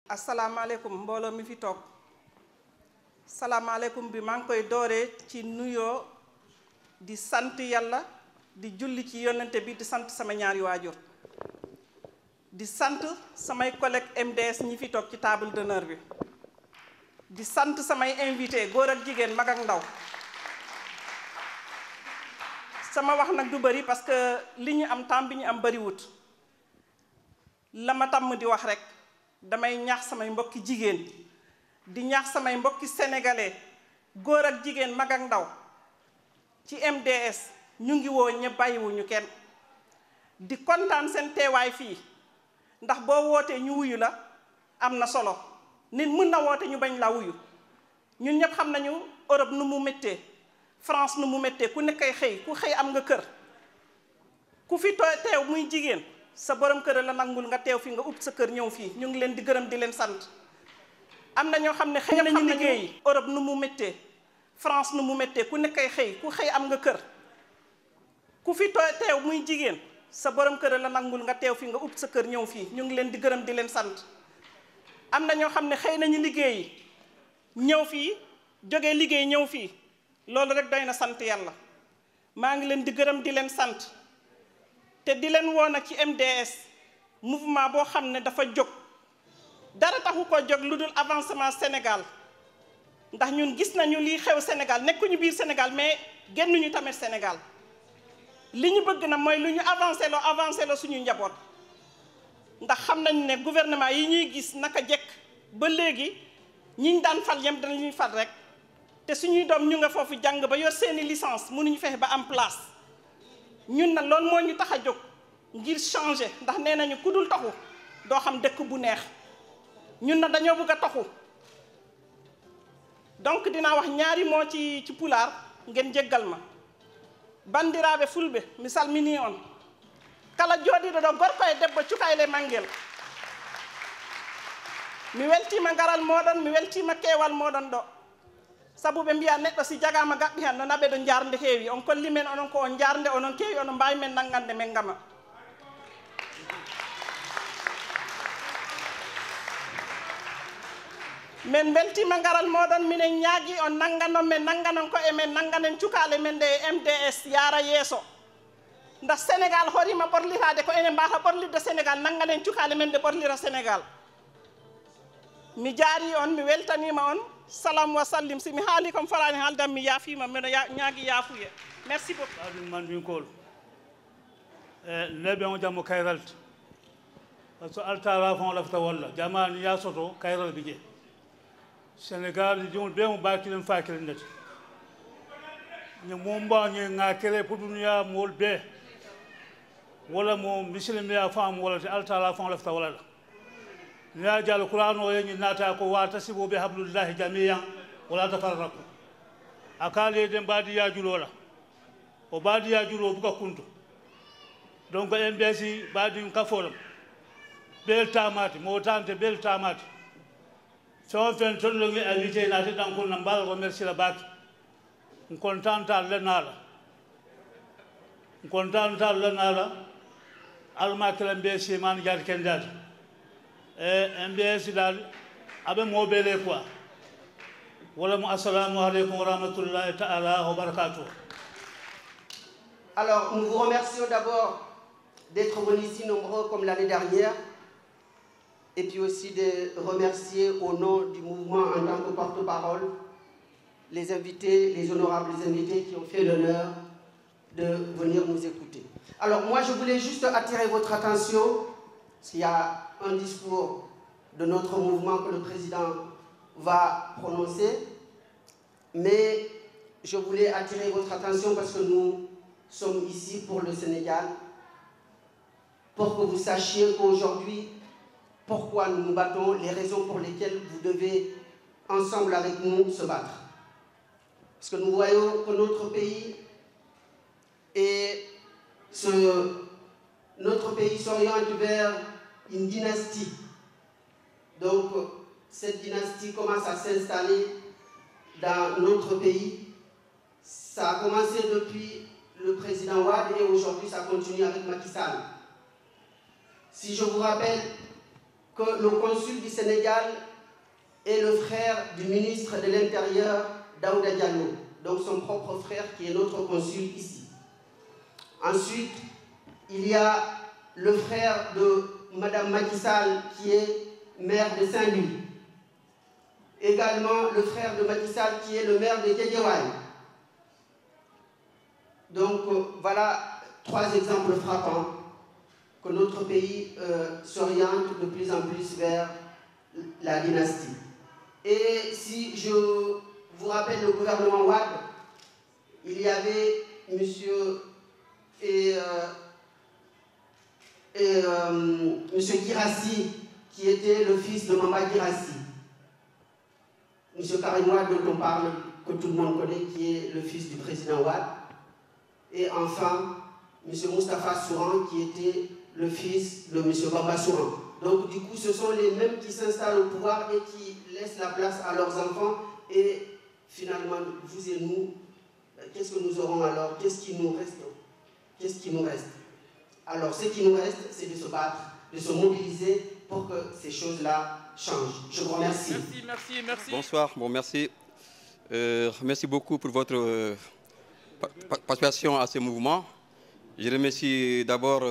asalaamaaleykum mbooloo mi fi toog salaamaaleykum bi maa ngi koy dooree ci nuyoo di sant yàlla di julli ci yonente bi di sant sama ñaari waajur di sant samay collègues MDS ñi fi toog ci table d'honneur bi di sant samay invité góor ak jigéen mag ak ndaw sama wax nag du bëri parce que li ñu am temps bi ñu am bëriwut la ma tàmm di wax rek damay ñaax samay mbokki jigéen di ñaax samay mbokki sénégalais góor ak jigéen mag ak ndaw ci MDS ñu ngi woo ña bàyyiwuñu kenn di kontaan seen teewaay fii ndax boo wootee ñu wuyu la am na solo nit mën na woote ñu bañ la wuyu ñun ñëpp xam nañu Europe nu mu méttee France nu mu méttee ku nekkay xëy ku xëy am nga kër ku fi teew muy jigéen sa borom kër la nangul nga teew fi nga upp sa kër ñëw fii ñu ngi leen di gërëm di leen sant am na ñoo xam ne xëy nañu liggéey Europe nu mu méttee France nu mu méttee ku nekkay xëy ku xëy am nga kër ku fi teew muy jigéen sa borom kër la nangul nga teew fi nga upp sa kër ñëw fii ñu ngi leen di gërëm di leen sant am na ñoo xam ne xëy nañu liggéey ñëw fii jógee liggéey ñëw fii loolu rek doy na sant yàlla maa ngi leen di gërëm di leen sant te di leen woo nag ci MDS mouvement boo xam ne dafa jóg dara taxu ko jóg lu dul avancement Sénégal ndax ñun gis nañu lii xew Sénégal nekkuñu biir Sénégal mais génnuñu tamit Sénégal li ñu bëgg na mooy lu ñu avancé loo suñu njaboot ndax xam nañu ne gouvernement yi ñuy gis naka jekk ba léegi ñiñ daan fal yem danañuy fal rek te suñuy doom ñu nga foofu jàng ba yor seeni licence mënuñu fexe ba am place ñun nag loolu moo ñu tax a jóg ngir changer ndax nee nañu ku dul taxu doo xam dëkk bu neex ñun nag dañoo bëgg a taxu donc dinaa wax ñaari moo ci pulaar ngeen jéggal ma bandiraɓe fulɓe mi salmini on kala jooɗiɗo ɗo gorko e debbo cukayle manguel mi weltima ngaral moɗon mi weltima keewal moɗon ɗo sabu ɓe mbiya neɗɗo si jagama gaɓɓi hen no naɓe ɗo jarde heewi on kolli men onon ko on jarde onon keewi onon mbawi men nangande men gama min beltima ngaral moɗon minen ñaagui on nanganon men nanganon ko emen nanganen cukale men ɗe MDS yaara yeeso ndax Sénégal horima ɓorlitade ko enen mbata ɓorlidde Sénégal nanganen cukale men ɗe ɓorlira Sénégal mi jaari on mi weltanima on salam wa sallim simi haali kom farani haaldam mi yaafima mbiɗo ñaagui yaafuye merci beaucoup ɗum mandinkol neɓe on jammo kayralta par ce que altara fon lafta walla jamani yasoto kayral ɓe jee Sénégal jomum ɓe mo bakilen fakilen nete ñe mombañe ŋakere pour duniya mool ɓe walla mo misilimiya fam walla te altala fon lafta walla ɗa ya jalo Qur'an o yeñi naata ko watasibu bi hablullahi jamiyan wala tafarraqu akale de mbadi yajulola o mbadi yajulo buka kunto donc MBS mbadi kafolam bel tamati mo tante bel tamati so fen tondo ngi invité naati dan ko nambal ko merci la bak contenta lenala contenta lenala alma kala MBS man jaar kendal MBS dal abe mobile quoi wala mu assalamu alaykum wa rahmatullahi ta'ala wa barakatuh. Alors nous vous remercions d'abord d'être venus ici nombreux comme l'année dernière et puis aussi de remercier au nom du mouvement en tant que porte-parole les invités, les honorables invités qui ont fait l'honneur de venir nous écouter. Alors moi je voulais juste attirer votre attention s'il y a un discours de notre mouvement que le président va prononcer, mais je voulais attirer votre attention parce que nous sommes ici pour le Sénégal, pour que vous sachiez qu'aujourd'hui, pourquoi nous nous battons, les raisons pour lesquelles vous devez ensemble avec nous se battre. Parce que nous voyons que notre pays s'oriente vers une dynastie. Donc, cette dynastie commence à s'installer dans notre pays. Ça a commencé depuis le président Wade et aujourd'hui ça continue avec Macky Sall. Si je vous rappelle que le consul du Sénégal est le frère du ministre de l'Intérieur, Daouda Diallo, donc son propre frère qui est notre consul ici. Ensuite, il y a le frère de Madame Macky Sall qui est maire de Saint-Louis. Également le frère de Macky Sall qui est le maire de Guédiawaye. Donc voilà 3 exemples frappants que notre pays s'oriente de plus en plus vers la dynastie. Et si je vous rappelle le gouvernement Wade, il y avait monsieur Guirassy qui était le fils de Mamba Guirassy. Monsieur Karim Wade dont on parle, que tout le monde connaît, qui est le fils du président Wade. Et enfin, monsieur Moustapha Souran qui était le fils de monsieur Bamba Souran. Donc du coup, ce sont les mêmes qui s'installent au pouvoir et qui laissent la place à leurs enfants. Et finalement, vous et nous, qu'est-ce que nous aurons alors? Qu'est-ce qui nous reste? Qu'est-ce qui nous reste? Alors, ce qui nous reste, c'est de se battre, de se mobiliser pour que ces choses-là changent. Je vous remercie. Merci. Bonsoir, bon, merci. Merci beaucoup pour votre participation à ce mouvement. Je remercie d'abord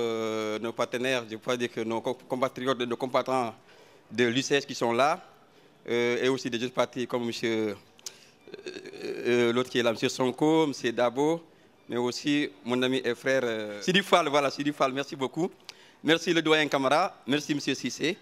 nos partenaires, je peux dire que nos compatriotes, nos combattants de l'UCS qui sont là, et aussi des autres partis comme monsieur l'autre qui est là, M. Sonko, M. Dabo, mais aussi mon ami et frère Sidi Fall, voilà, Sidi Fall, merci beaucoup. Merci le doyen Camara, merci M. Sissé,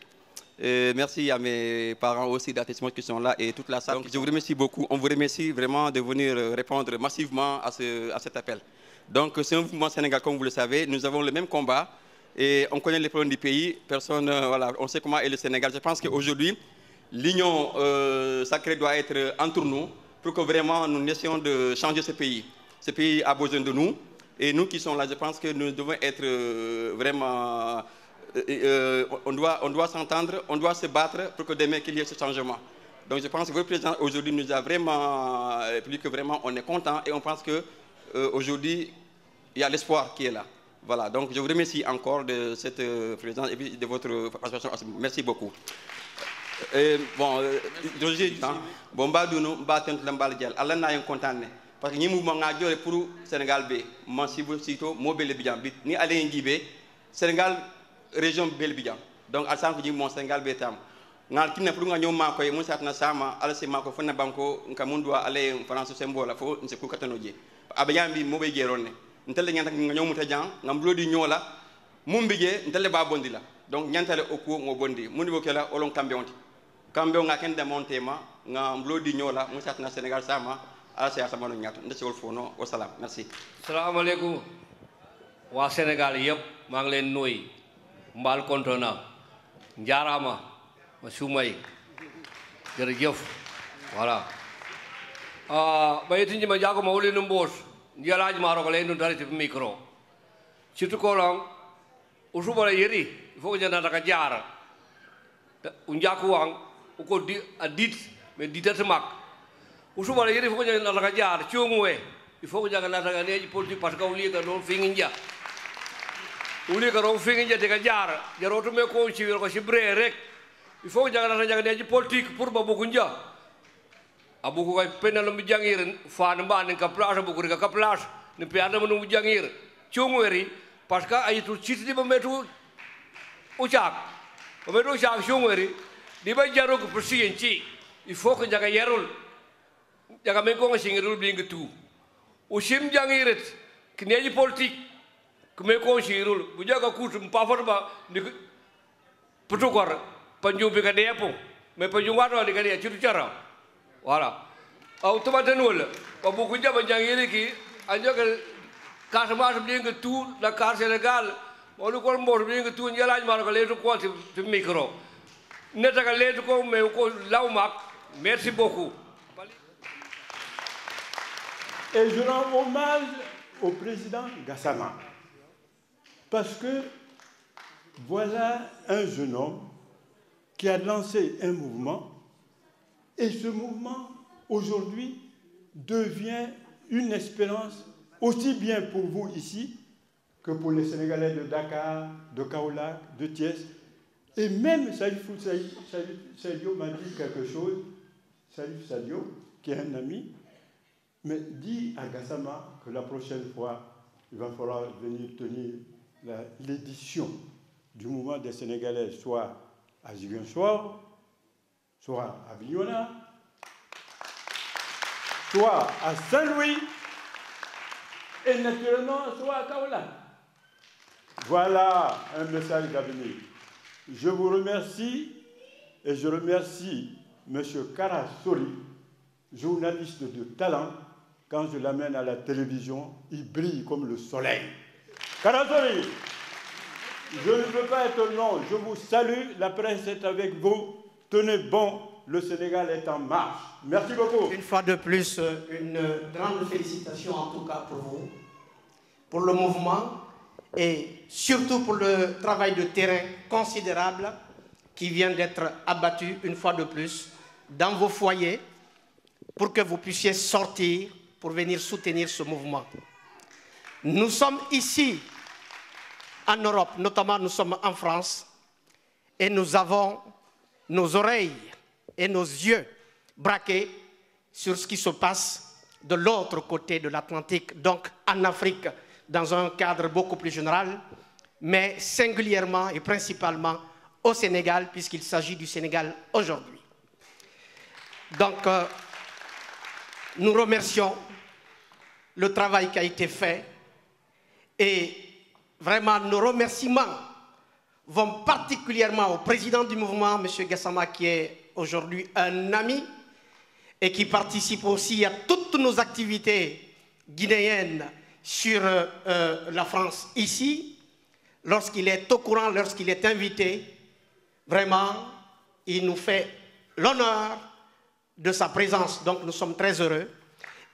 merci à mes parents aussi d'Attestement qui sont là et toute la salle. Donc, je vous remercie beaucoup, on vous remercie vraiment de venir répondre massivement à cet appel. Donc c'est un mouvement Sénégal, comme vous le savez, nous avons le même combat et on connaît les problèmes du pays, personne, voilà, on sait comment est le Sénégal. Je pense qu'aujourd'hui, l'union sacrée doit être entre nous pour que vraiment nous essayons de changer ce pays. Ce pays a besoin de nous et nous qui sommes là, je pense que nous devons être vraiment... on doit s'entendre, on doit se battre pour que demain qu'il y ait ce changement. Donc je pense que votre président aujourd'hui nous a vraiment, plus que vraiment, on est content et on pense que aujourd'hui, il y a l'espoir qui est là. Voilà, donc je vous remercie encore de cette présence et puis de votre participation. Merci beaucoup. Bon, bon, parce que nous mouvement pour le Sénégal, ni aller Sénégal, région Belbijan. Donc, à ça, nous avons Sénégal Bétam. Ngal kinna pour nga ñoma koy mu satna sama ala se mako fonna banko nka mundwa ale France symbole fo nse ku katanoje abayambi mo be geronne ntelle nyanta nga ñomu tajan ngam blodi ñola mumbije ntelle ba bondila donc nyantale oku ngo bondi mundi bo kala olon kambe onti kambe nga ken de montema nga blodi ñola mu satna Sénégal sama ala se sama no ñato ndese wol fono wa salam merci. Assalamu alaykum wa Sénégal yeb ma ngi len noy mbal kontona njaarama ma sumay jërëjëf voilà bayiti ñi ma jago ma wuli no mbos njalaaj ma ro lay no darati micro surtout ko lang usubara yeri il faut que jana daga jaar unjaku wang uko di adit mais ditat mak usubara yeri il faut que jana daga jaar ciomwe il faut que jana daga neji politique parce que uli ka don finginja uli ka ron finginja daga jaar jaroto me ko ci ko ci bre rek il faut que jagana politique pour babukunja abuku kay penal mu jangir fan mbane ka place abuku ka place ne piada mu jangir chungweri parce que ayitu chiti ba metu uchak ba metu uchak chungweri di ba jaro ko presidenci il faut que jaga yarul jaga men ko ngirul bing tu usim jangiret kneji politique que ko ngirul bu jaga kutum pafar ba ni putukor panjumbi ka depo me panjungato di kali ciru cara voilà automatiquement wala pa bu ku jaba jangiri ki anja ka kasama bi nga tout la carte Sénégal wala ko mbor bi nga tout njalaaj ma ko leetu ko ci micro neta ka leetu ko me ko lawmak merci beaucoup. Et je rends hommage au président Gassama parce que voilà un jeune homme qui a lancé un mouvement, et ce mouvement, aujourd'hui, devient une espérance aussi bien pour vous ici que pour les Sénégalais de Dakar, de Kaolack, de Thiès. Et même Salif Sadio m'a dit quelque chose, Salif Sadio, qui est un ami, mais dit à Gassama que la prochaine fois, il va falloir venir tenir l'édition du mouvement des Sénégalais, soit à Ziguinchor, soit à Bignona, soit à Saint-Louis, et naturellement, soit à Kaolack. Voilà un message d'avenir. Je vous remercie et je remercie M. Karasori, journaliste de talent. Quand je l'amène à la télévision, il brille comme le soleil. Karasori, je ne veux pas être long, je vous salue, la presse est avec vous. Tenez bon, le Sénégal est en marche. Merci beaucoup. Une fois de plus, une grande félicitation en tout cas pour vous, pour le mouvement et surtout pour le travail de terrain considérable qui vient d'être abattu une fois de plus dans vos foyers pour que vous puissiez sortir pour venir soutenir ce mouvement. Nous sommes ici en Europe, notamment nous sommes en France et nous avons nos oreilles et nos yeux braqués sur ce qui se passe de l'autre côté de l'Atlantique, donc en Afrique, dans un cadre beaucoup plus général, mais singulièrement et principalement au Sénégal, puisqu'il s'agit du Sénégal aujourd'hui. Donc, nous remercions le travail qui a été fait et vraiment nos remerciements vont particulièrement au président du mouvement, M. Gassama, qui est aujourd'hui un ami et qui participe aussi à toutes nos activités guinéennes sur la France ici. Lorsqu'il est au courant, lorsqu'il est invité, vraiment, il nous fait l'honneur de sa présence. Donc nous sommes très heureux.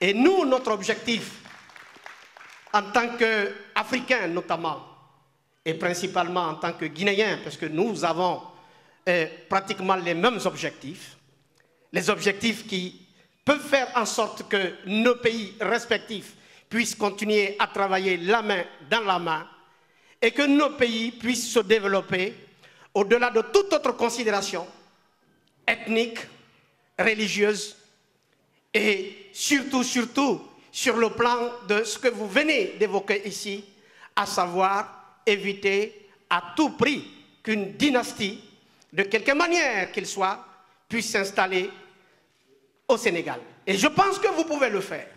Et nous, notre objectif, en tant qu'Africains notamment, et principalement en tant que Guinéens, parce que nous avons pratiquement les mêmes objectifs, les objectifs qui peuvent faire en sorte que nos pays respectifs puissent continuer à travailler la main dans la main et que nos pays puissent se développer au-delà de toute autre considération ethnique, religieuse et surtout sur le plan de ce que vous venez d'évoquer ici, à savoir éviter à tout prix qu'une dynastie, de quelque manière qu'il soit, puisse s'installer au Sénégal. Et je pense que vous pouvez le faire.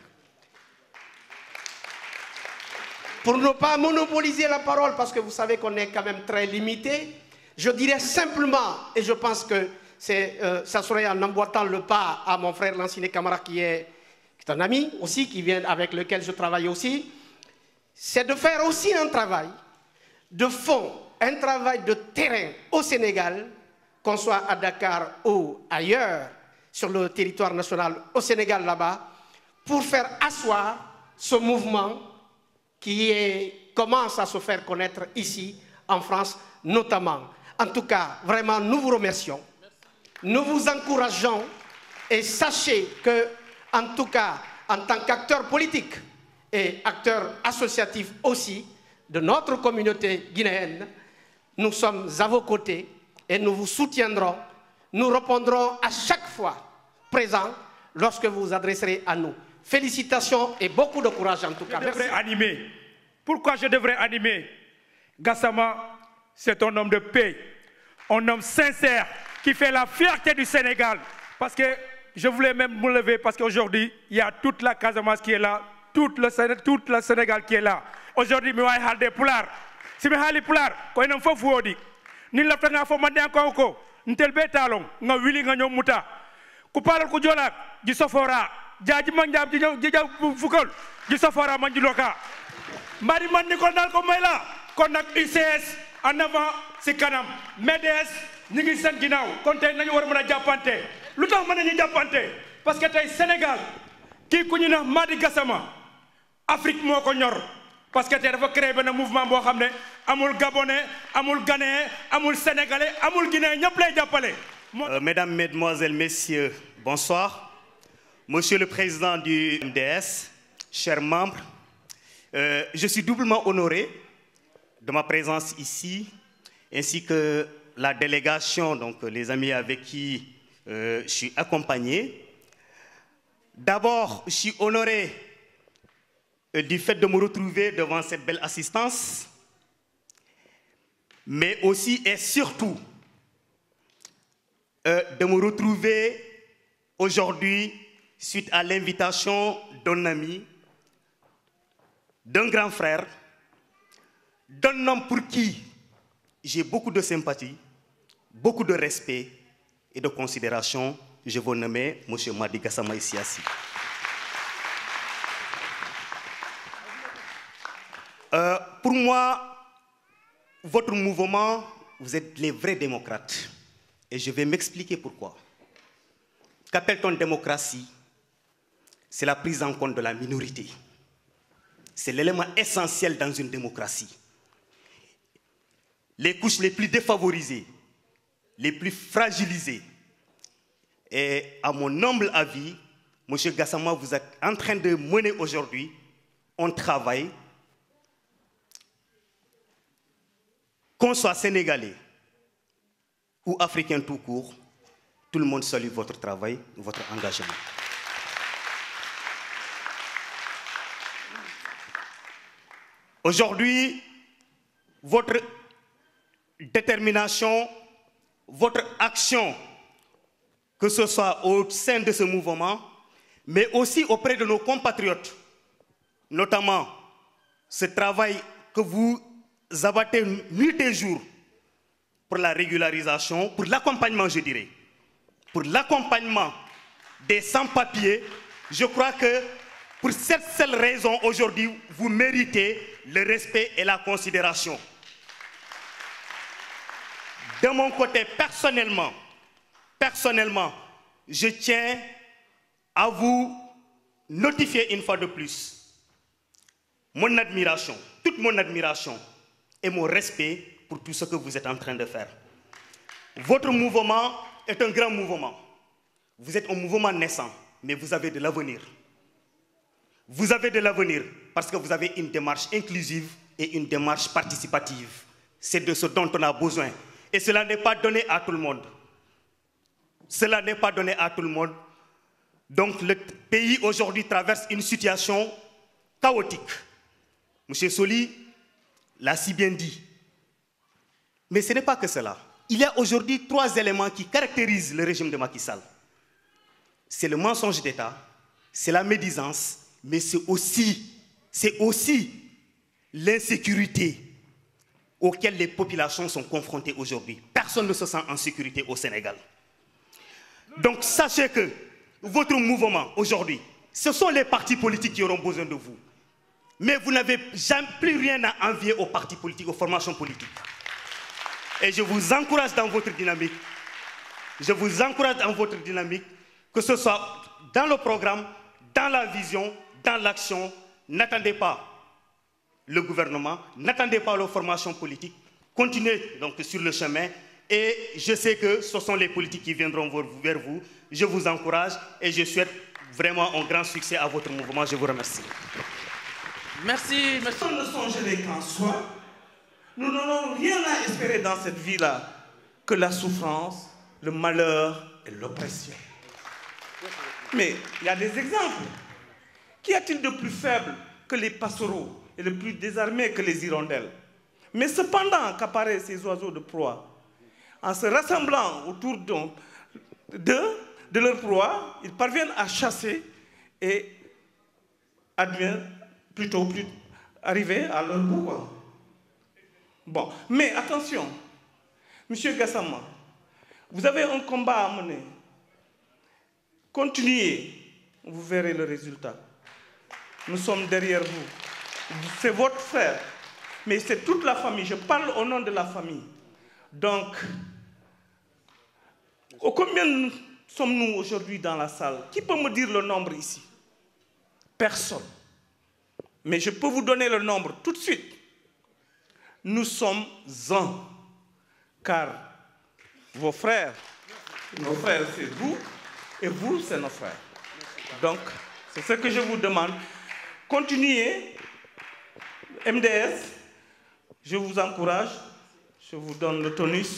Pour ne pas monopoliser la parole, parce que vous savez qu'on est quand même très limité, je dirais simplement, et je pense que ça serait en emboîtant le pas à mon frère Lansine Camara, qui est un ami aussi, avec lequel je travaille aussi, c'est de faire aussi un travail de fond, un travail de terrain au Sénégal, qu'on soit à Dakar ou ailleurs, sur le territoire national, au Sénégal là-bas, pour faire asseoir ce mouvement qui commence à se faire connaître ici, en France notamment. En tout cas, vraiment, nous vous remercions. Nous vous encourageons et sachez que, en tout cas, en tant qu'acteur politique et acteur associatif aussi de notre communauté guinéenne, nous sommes à vos côtés et nous vous soutiendrons. Nous répondrons à chaque fois présents lorsque vous vous adresserez à nous. Félicitations et beaucoup de courage en tout cas. Merci. Animer. Pourquoi je devrais animer? Gassama, c'est un homme de paix, un homme sincère qui fait la fierté du Sénégal. Parce que je voulais même me lever parce qu'aujourd'hui, il y a toute la Casamance qui est là, tout le Sénégal qui est là. Aujourd'hui, je vais aller des Poulars. Si je vais aller Poulars, quand je vais aller ni la tanga fo mande ko ntel be talon nga wili nga ñom muta ku palal ko jolak di sofora jaaji manjam di jaw fukol di sofora manji loka mari man ni ko dal ko mayla kon nak ICS en avant ci kanam MEDES ñi ngi sen ginaaw kon tay nañu war mëna jappante lutax mëna ñu jappante parce que tay Sénégal ki ku ñu na Madi Gassama Afrique moko ñor parce que tay dafa créer ben mouvement bo xamné amul Gabonais, amul Ghanéen, amul Sénégalais, amul Guinéen, ñëpp lay jappalé. Mesdames, Mesdemoiselles, Messieurs, bonsoir. Monsieur le Président du MDS, chers membres, je suis doublement honoré de ma présence ici, ainsi que la délégation, donc les amis avec qui je suis accompagné. D'abord, je suis honoré du fait de me retrouver devant cette belle assistance, mais aussi et surtout de me retrouver aujourd'hui suite à l'invitation d'un ami, d'un grand frère, d'un homme pour qui j'ai beaucoup de sympathie, beaucoup de respect et de considération. Je vous nomme M. Madi Gassama ici assis. Pour moi, votre mouvement, vous êtes les vrais démocrates. Et je vais m'expliquer pourquoi. Qu'appelle-t-on démocratie? C'est la prise en compte de la minorité. C'est l'élément essentiel dans une démocratie. Les couches les plus défavorisées, les plus fragilisées. Et à mon humble avis, M. Gassama, vous êtes en train de mener aujourd'hui un travail, qu'on soit sénégalais ou africain tout court, tout le monde salue votre travail, votre engagement. Aujourd'hui, votre détermination, votre action, que ce soit au sein de ce mouvement, mais aussi auprès de nos compatriotes, notamment ce travail que vous abattez nuit et jour pour la régularisation, pour l'accompagnement, je dirais, pour l'accompagnement des sans-papiers. Je crois que pour cette seule raison, aujourd'hui, vous méritez le respect et la considération. De mon côté, personnellement, je tiens à vous notifier une fois de plus mon admiration, toute mon admiration et mon respect pour tout ce que vous êtes en train de faire. Votre mouvement est un grand mouvement. Vous êtes un mouvement naissant, mais vous avez de l'avenir. Vous avez de l'avenir parce que vous avez une démarche inclusive et une démarche participative. C'est de ce dont on a besoin. Et cela n'est pas donné à tout le monde. Cela n'est pas donné à tout le monde. Donc le pays aujourd'hui traverse une situation chaotique. M. Soli l'a si bien dit. Mais ce n'est pas que cela. Il y a aujourd'hui 3 éléments qui caractérisent le régime de Macky Sall. C'est le mensonge d'État, c'est la médisance, mais c'est aussi l'insécurité auxquelles les populations sont confrontées aujourd'hui. Personne ne se sent en sécurité au Sénégal. Donc sachez que votre mouvement aujourd'hui, ce sont les partis politiques qui auront besoin de vous. Mais vous n'avez jamais plus rien à envier aux partis politiques, aux formations politiques. Et je vous encourage dans votre dynamique. Je vous encourage dans votre dynamique, que ce soit dans le programme, dans la vision, dans l'action. N'attendez pas le gouvernement, n'attendez pas les formations politiques. Continuez donc sur le chemin. Et je sais que ce sont les politiques qui viendront vers vous. Je vous encourage et je souhaite vraiment un grand succès à votre mouvement. Je vous remercie. Merci. Sans ne songer qu'en soi, nous n'avons rien à espérer dans cette vie-là que la souffrance, le malheur et l'oppression. Mais il y a des exemples. Qu'y a-t-il de plus faible que les passereaux et de plus désarmé que les hirondelles? Mais cependant qu'apparaissent ces oiseaux de proie, en se rassemblant autour de leur proie, ils parviennent à chasser et arriver à leur bout. Bon, mais attention, Monsieur Gassama, vous avez un combat à mener. Continuez, vous verrez le résultat. Nous sommes derrière vous. C'est votre frère, mais c'est toute la famille. Je parle au nom de la famille. Donc, combien sommes-nous aujourd'hui dans la salle? Qui peut me dire le nombre ici? Personne. Mais je peux vous donner le nombre tout de suite. Nous sommes un. Car vos frères, nos frères, c'est vous, et vous, c'est nos frères. Donc, c'est ce que je vous demande. Continuez. MDS, je vous encourage, je vous donne le tonus.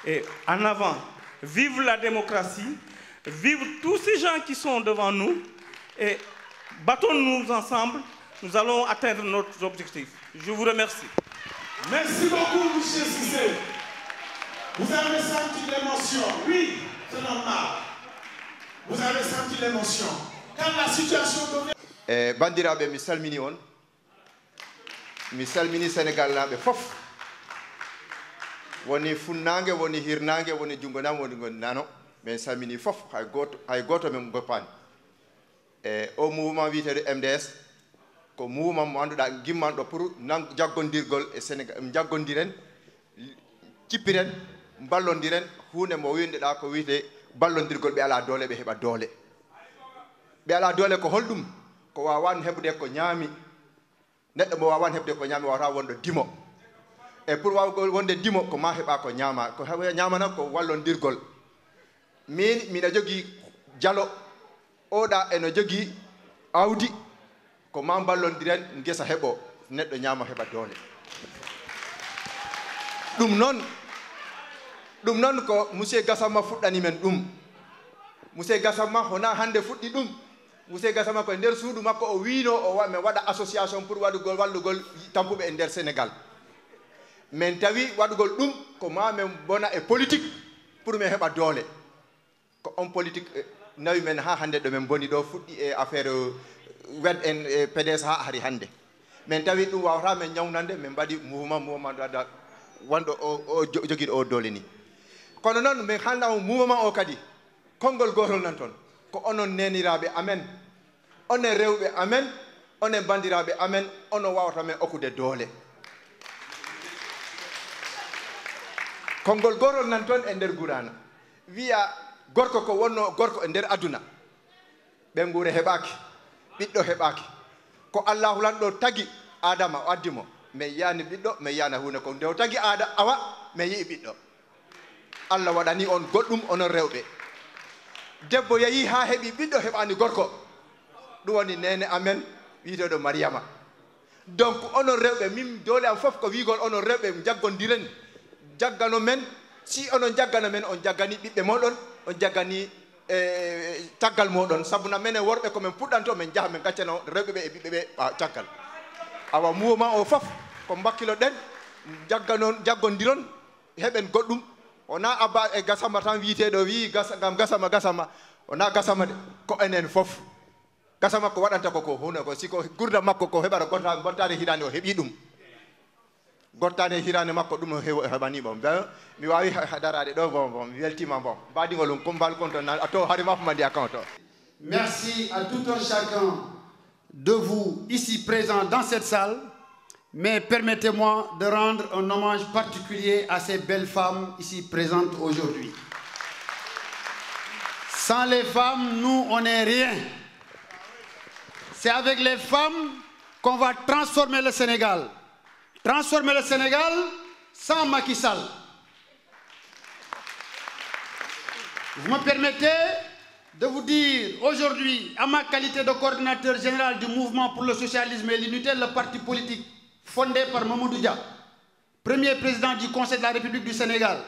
Et en avant, vive la démocratie, vive tous ces gens qui sont devant nous et battons-nous ensemble, nous allons atteindre notre objectif. Je vous remercie. Merci beaucoup, M. Cissé. Vous avez senti l'émotion, oui, c'est normal. Vous avez senti l'émotion. Quand la situation devient... Bandiraɓe mi salmini on mi salmini Sénégal naaɓe fof woni funnaange woni hirnaange woni junngo nam woni ngon nano min salmini fof hay gooto min goppani o mouvement wiyeteeɗo MDS ko mouvement mo annduɗaa gimmanɗo pour jaggondirgol e Sénégal jaggondiren cippiren ballondiren huunde mo windeɗaa ko wiyete ballondirgol ɓe alaa doole ɓe heɓa doole ɓe alaa doole ko holɗum ko wawan heɓde ko ñaami neɗɗo mo wawan heɓde ko ñaami wawata wonɗo dimo e pour wawgol wonde dimo ko ma heɓa ko ñaama ko ñaamana ko wallondirgol min miɗa jogii jalo oɗa eno jogii awdi ko ma ballondiren ngesa heɓo neɗɗo ñaama heɓa doole ɗum noon ko monsieur Gassama fuɗɗani men ɗum monsieur Gassama hona hande fuɗɗi ɗum monsieur Gassama ko e nder suudu makko o wiino o min waɗa association pour waɗugol wallugol tampuɓe e nder Sénégal min tawi waɗugol ɗum ko ma min bona e politique pour min heɓa doole ko on politique nawi men ha hande ɗo min boni ɗo fuɗɗi e affaire wed en e PDS ha hari hande min tawi ɗum wawata min ñawnande min mbaɗi mouvement ɗa wonɗo o joguiɗo o doole ni kono noon min haalnama mouvement o kadi konngol gotol nan toon ko onon neniraɓe amen onen rewɓe amen onen bandiraɓe amen ono wawata men okude doole konngol gotol nan toon e nder gurana wiya gorko ko wonno gorko e nder aduna ɓe guure heɓaki ɓiɗɗo heɓaki ko allahu lanɗo tagi adama o addimo min yiyani ɓiɗɗo min yiyana hunde ko nde o tagi awa min yii ɓiɗɗo allah waɗani on goɗɗum onon rewɓe debbo yeehi ha heeɓi ɓiɗɗo heɓani gorko ɗum woni nene amen wiiteɗo Mariama donc onon rewɓe min doole am fof ko wigol onon rewɓe jaggodiren jaggano men si onon jaggano men on jaggani ɓiɓɓe moɗon on jaggani caggal moɗon sabuna menen worɓe komin puɗɗanto min jaaha min gaccano rewɓe ɓe e ɓiɓɓe ɓe caggal awa mouvement o fof ko bakkilo ɗen jaggodiron heɓen goɗɗum wona abba e Gassama tan wiiteɗo wi gam Gassama wona Gassama de ko enen fof Gassama ko waɗanta ko hunde ko siko gurdam makko ko heɓata gottade hirande o heeɓi ɗum gottade hirande makko ɗum heɓanimo mi wawi darade ɗo bon mi weltima bon mbaɗigol kombal konto to hari mafma ndi account o. Merci à tout un chacun de vous ici présents dans cette salle, mais permettez-moi de rendre un hommage particulier à ces belles femmes ici présentes aujourd'hui. Sans les femmes, nous, on n'est rien. C'est avec les femmes qu'on va transformer le Sénégal. Transformer le Sénégal sans Macky Sall. Vous me permettez de vous dire aujourd'hui, à ma qualité de coordinateur général du mouvement pour le socialisme et l'unité, le parti politique fondé par Mamadou Dia, premier président du Conseil de la République du Sénégal,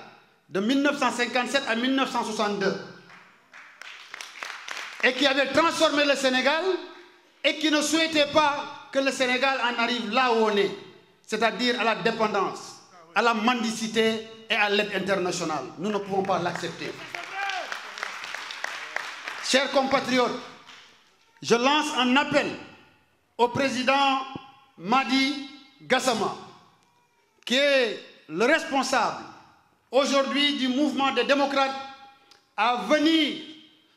de 1957 à 1962, et qui avait transformé le Sénégal et qui ne souhaitait pas que le Sénégal en arrive là où on est, c'est-à-dire à la dépendance, à la mendicité et à l'aide internationale. Nous ne pouvons pas l'accepter. Chers compatriotes, je lance un appel au président Madi Gassama, qui est le responsable aujourd'hui du mouvement des démocrates, à venir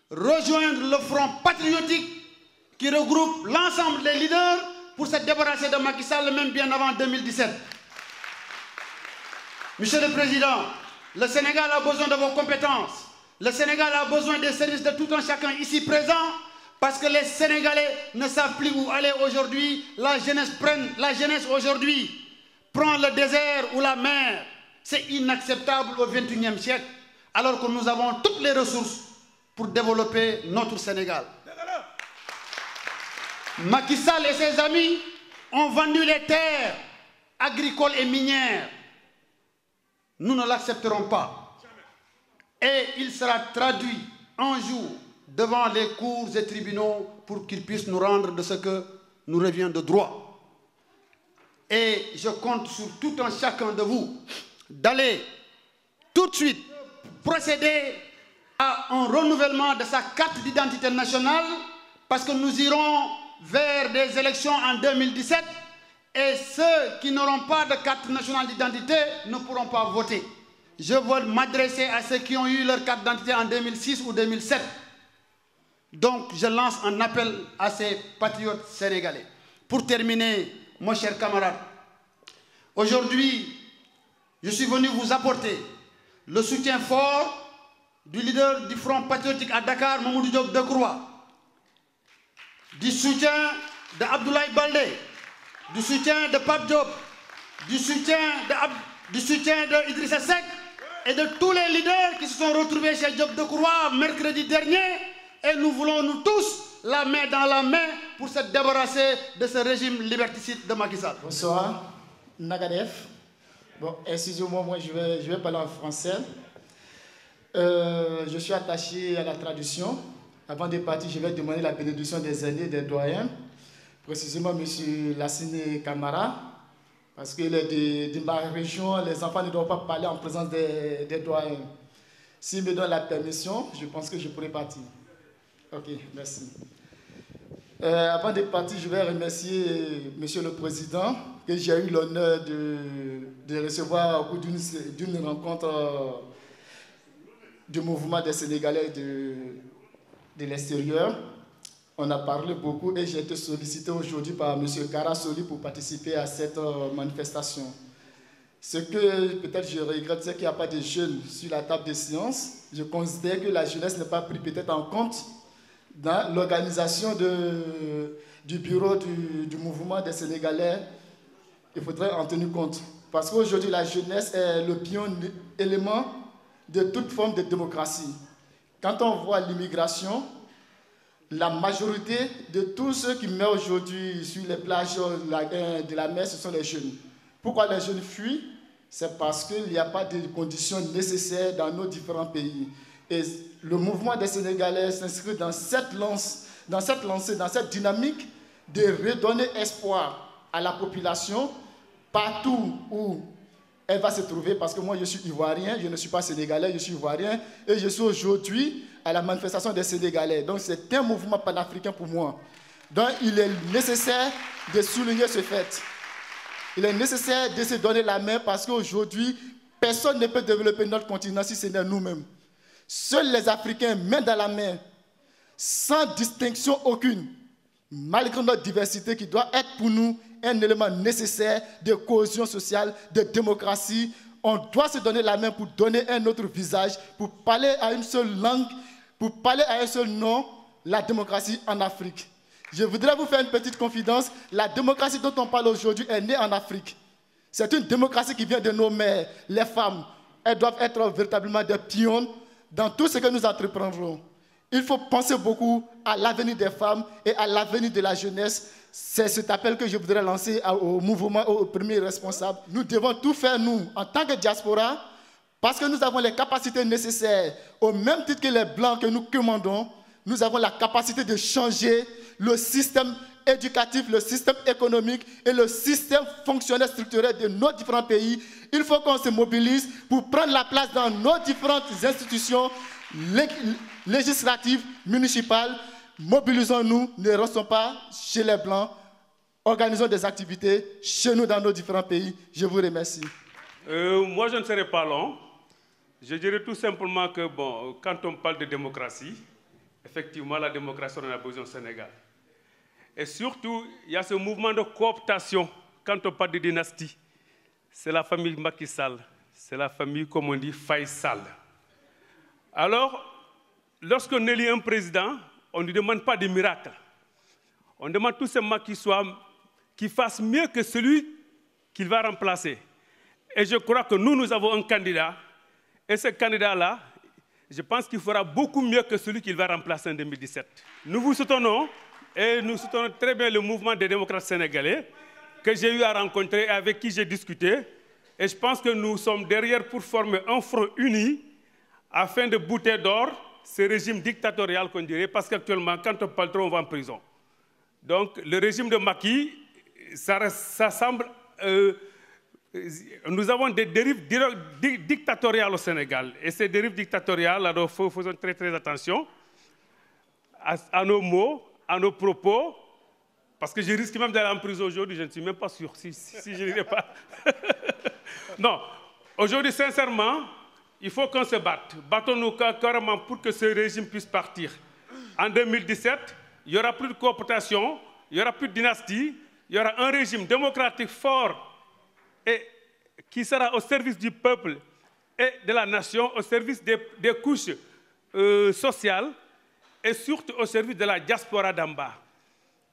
rejoindre le front patriotique qui regroupe l'ensemble des leaders pour se débarrasser de Macky Sall, même bien avant 2017. Monsieur le Président, le Sénégal a besoin de vos compétences. Le Sénégal a besoin des services de tout un chacun ici présent, parce que les Sénégalais ne savent plus où aller aujourd'hui. La jeunesse aujourd'hui prend le désert ou la mer. C'est inacceptable au XXIe siècle, alors que nous avons toutes les ressources pour développer notre Sénégal. Macky Sall et ses amis ont vendu les terres agricoles et minières. Nous ne l'accepterons pas. et il sera traduit un jour devant les cours et tribunaux pour qu'il puisse nous rendre de ce que nous revient de droit. Et je compte sur tout un chacun de vous d'aller tout de suite procéder à un renouvellement de sa carte d'identité nationale, parce que nous irons vers des élections en 2017 et ceux qui n'auront pas de carte nationale d'identité ne pourront pas voter. Je veux m'adresser à ceux qui ont eu leur carte d'identité en 2006 ou 2007. Donc je lance un appel à ces patriotes sénégalais. Pour terminer, mon cher camarade, aujourd'hui, je suis venu vous apporter le soutien fort du leader du Front patriotique à Dakar, Mamadou Diop Decroix, du soutien d'Abdoulaye Baldé, du soutien de Pape Diop, du soutien d'Idrissa Seck et de tous les leaders qui se sont retrouvés chez Diop Decroix mercredi dernier. Et nous voulons, nous tous, la main dans la main pour se débarrasser de ce régime liberticide de Macky Sall. Bonsoir, Nagadef. Bon, excusez-moi, moi je vais parler en français. Je suis attaché à la traduction. Avant de partir, je vais demander la bénédiction des aînés, des doyens. Précisément, M. Lassine Camara, parce qu'il est de ma région, les enfants ne doivent pas parler en présence des doyens. S'il me donne la permission, je pense que je pourrai partir. Ok, merci. Avant de partir, je vais remercier M. le Président, que j'ai eu l'honneur de recevoir au cours d'une rencontre du mouvement des Sénégalais de l'extérieur. On a parlé beaucoup et j'ai été sollicité aujourd'hui par M. Karasoli pour participer à cette manifestation. Ce que peut-être je regrette, c'est qu'il n'y a pas de jeunes sur la table des séances. Je considère que la jeunesse n'est pas prise peut-être en compte dans l'organisation du bureau du mouvement des Sénégalais. Il faudrait en tenir compte. Parce qu'aujourd'hui, la jeunesse est le pion élément de toute forme de démocratie. Quand on voit l'immigration, la majorité de tous ceux qui meurent aujourd'hui sur les plages de la mer, ce sont les jeunes. Pourquoi les jeunes fuient? C'est parce qu'il n'y a pas de conditions nécessaires dans nos différents pays. Et le mouvement des Sénégalais s'inscrit dans cette lancée, dans cette dynamique de redonner espoir à la population partout où elle va se trouver, parce que moi je suis ivoirien, je ne suis pas sénégalais, je suis ivoirien, et je suis aujourd'hui à la manifestation des Sénégalais. Donc c'est un mouvement panafricain pour moi. Donc il est nécessaire de souligner ce fait. Il est nécessaire de se donner la main, parce qu'aujourd'hui, personne ne peut développer notre continent si ce n'est nous-mêmes. Seuls les Africains, main dans la main, sans distinction aucune, malgré notre diversité qui doit être pour nous un élément nécessaire de cohésion sociale, de démocratie. On doit se donner la main pour donner un autre visage, pour parler à une seule langue, pour parler à un seul nom, la démocratie en Afrique. Je voudrais vous faire une petite confidence. La démocratie dont on parle aujourd'hui est née en Afrique. C'est une démocratie qui vient de nos mères, les femmes. Elles doivent être véritablement des pions dans tout ce que nous entreprendrons. Il faut penser beaucoup à l'avenir des femmes et à l'avenir de la jeunesse. C'est cet appel que je voudrais lancer au mouvement, aux premiers responsables. Nous devons tout faire, nous, en tant que diaspora, parce que nous avons les capacités nécessaires. Au même titre que les Blancs que nous commandons, nous avons la capacité de changer le système éducatif, le système économique et le système fonctionnel structurel de nos différents pays. Il faut qu'on se mobilise pour prendre la place dans nos différentes institutions législatives, municipales. Mobilisons-nous, ne restons pas chez les Blancs. Organisons des activités chez nous dans nos différents pays. Je vous remercie. Moi, je ne serai pas long. Je dirais tout simplement que, bon, quand on parle de démocratie, effectivement, la démocratie, on en a besoin au Sénégal. Et surtout, il y a ce mouvement de cooptation. Quand on parle de dynastie, c'est la famille Macky Sall. C'est la famille, comme on dit, Faye Sall. Alors, lorsqu'on élit un président, on ne lui demande pas de miracle. On demande tout simplement qu'il fasse mieux que celui qu'il va remplacer. Et je crois que nous avons un candidat. Et ce candidat-là, je pense qu'il fera beaucoup mieux que celui qu'il va remplacer en 2017. Nous vous soutenons. Et nous soutenons très bien le mouvement des démocrates sénégalais que j'ai eu à rencontrer et avec qui j'ai discuté. Et je pense que nous sommes derrière pour former un front uni afin de bouter d'or ce régime dictatorial qu'on dirait, parce qu'actuellement, quand on parle trop, on va en prison. Donc, le régime de Macky, ça semble... nous avons des dérives dictatoriales au Sénégal. Et ces dérives dictatoriales, alors faisons très très attention à nos mots, à nos propos, parce que je risque même d'aller en prison aujourd'hui, je ne suis même pas sûr si je n'irai pas. Non, aujourd'hui, sincèrement, il faut qu'on se batte. Battons-nous carrément pour que ce régime puisse partir. En 2017, il n'y aura plus de cooptation, il n'y aura plus de dynastie, il y aura un régime démocratique fort et qui sera au service du peuple et de la nation, au service des couches sociales et surtout au service de la diaspora d'en bas.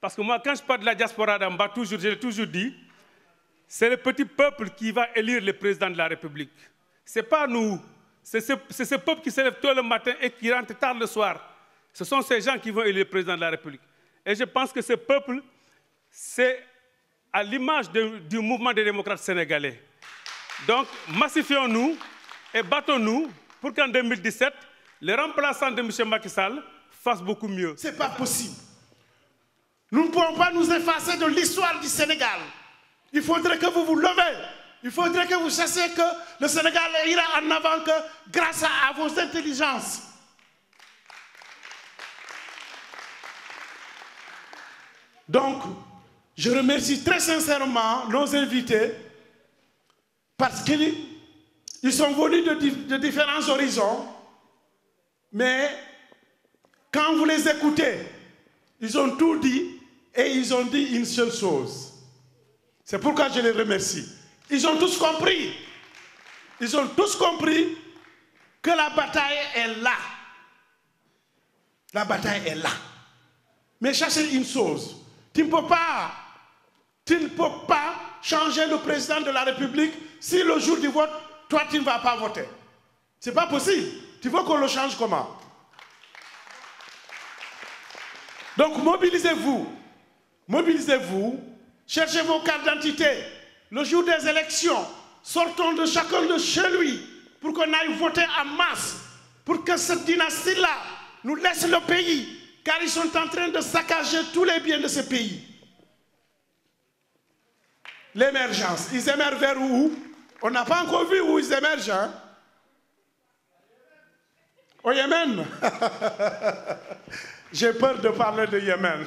Parce que moi, quand je parle de la diaspora d'en bas, je l'ai toujours dit, c'est le petit peuple qui va élire le président de la République. Ce n'est pas nous. C'est ce peuple qui se lève tôt le matin et qui rentre tard le soir. Ce sont ces gens qui vont élire le président de la République. Et je pense que ce peuple, c'est à l'image du mouvement des démocrates sénégalais. Donc, massifions-nous et battons-nous pour qu'en 2017, le remplaçant de M. Macky Sall fasse beaucoup mieux. Ce n'est pas possible. Nous ne pouvons pas nous effacer de l'histoire du Sénégal. Il faudrait que vous vous levez. Il faudrait que vous sachiez que le Sénégal ira en avant que grâce à vos intelligences. Donc, je remercie très sincèrement nos invités parce qu'ils sont venus de différents horizons, mais quand vous les écoutez, ils ont tout dit et ils ont dit une seule chose. C'est pourquoi je les remercie. Ils ont tous compris. Ils ont tous compris que la bataille est là. La bataille est là. Mais sachez une chose. Tu ne peux pas changer le président de la République si le jour du vote, toi, tu ne vas pas voter. Ce n'est pas possible. Tu veux qu'on le change comment? Donc, mobilisez-vous. Mobilisez-vous. Cherchez vos cartes d'identité. Le jour des élections, sortons de chacun de chez lui pour qu'on aille voter en masse, pour que cette dynastie-là nous laisse le pays, car ils sont en train de saccager tous les biens de ce pays. L'émergence, ils émergent vers où? On n'a pas encore vu où ils émergent. Hein? Au Yémen. J'ai peur de parler de Yémen.